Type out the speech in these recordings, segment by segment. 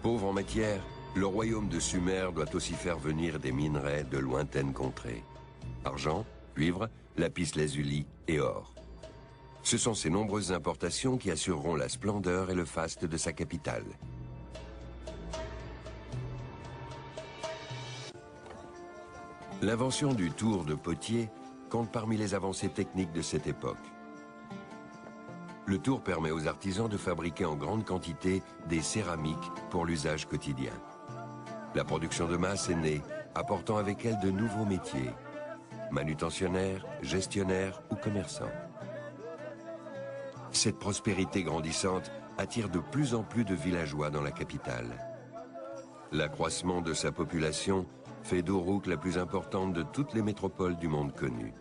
Pauvre en matière, le royaume de Sumer doit aussi faire venir des minerais de lointaines contrées. Argent, cuivre, lapis-lazuli et or. Ce sont ces nombreuses importations qui assureront la splendeur et le faste de sa capitale. L'invention du tour de potier compte parmi les avancées techniques de cette époque. Le tour permet aux artisans de fabriquer en grande quantité des céramiques pour l'usage quotidien. La production de masse est née, apportant avec elle de nouveaux métiers, manutentionnaires, gestionnaires ou commerçants. Cette prospérité grandissante attire de plus en plus de villageois dans la capitale. L'accroissement de sa population fait d'Uruk la plus importante de toutes les métropoles du monde connu.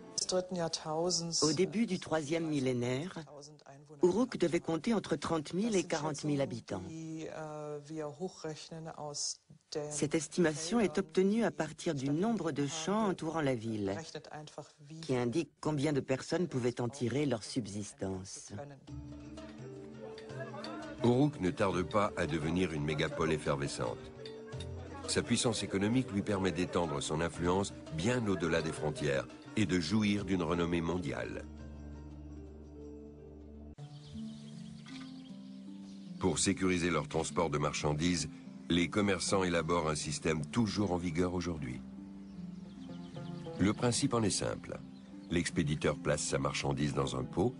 Au début du 3e millénaire, Uruk devait compter entre 30 000 et 40 000 habitants. Cette estimation est obtenue à partir du nombre de champs entourant la ville, qui indique combien de personnes pouvaient en tirer leur subsistance. Uruk ne tarde pas à devenir une mégapole effervescente. Sa puissance économique lui permet d'étendre son influence bien au-delà des frontières et de jouir d'une renommée mondiale. Pour sécuriser leur transport de marchandises, les commerçants élaborent un système toujours en vigueur aujourd'hui. Le principe en est simple. L'expéditeur place sa marchandise dans un pot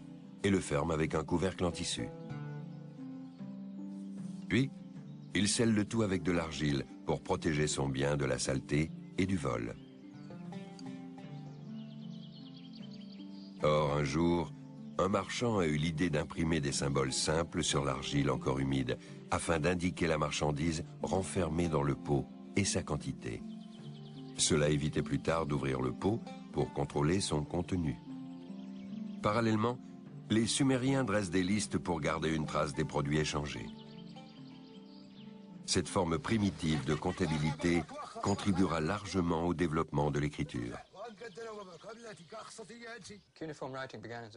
et le ferme avec un couvercle en tissu. Puis, il scelle le tout avec de l'argile pour protéger son bien de la saleté et du vol. Or, un jour, un marchand a eu l'idée d'imprimer des symboles simples sur l'argile encore humide, afin d'indiquer la marchandise renfermée dans le pot et sa quantité. Cela évitait plus tard d'ouvrir le pot pour contrôler son contenu. Parallèlement, les Sumériens dressent des listes pour garder une trace des produits échangés. Cette forme primitive de comptabilité contribuera largement au développement de l'écriture.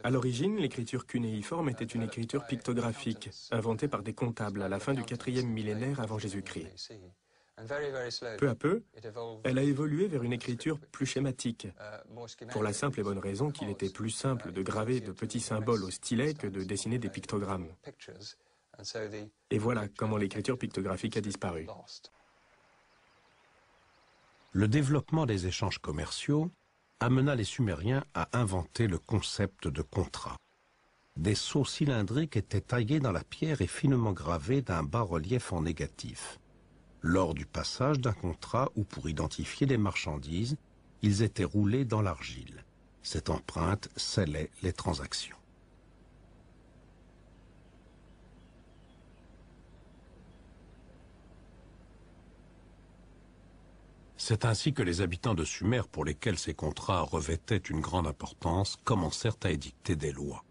À l'origine, l'écriture cunéiforme était une écriture pictographique, inventée par des comptables à la fin du 4e millénaire avant Jésus-Christ. Peu à peu, elle a évolué vers une écriture plus schématique, pour la simple et bonne raison qu'il était plus simple de graver de petits symboles au stylet que de dessiner des pictogrammes. Et voilà comment l'écriture pictographique a disparu. Le développement des échanges commerciaux amena les Sumériens à inventer le concept de contrat. Des sceaux cylindriques étaient taillés dans la pierre et finement gravés d'un bas-relief en négatif. Lors du passage d'un contrat ou pour identifier les marchandises, ils étaient roulés dans l'argile. Cette empreinte scellait les transactions. C'est ainsi que les habitants de Sumer, pour lesquels ces contrats revêtaient une grande importance, commencèrent à édicter des lois.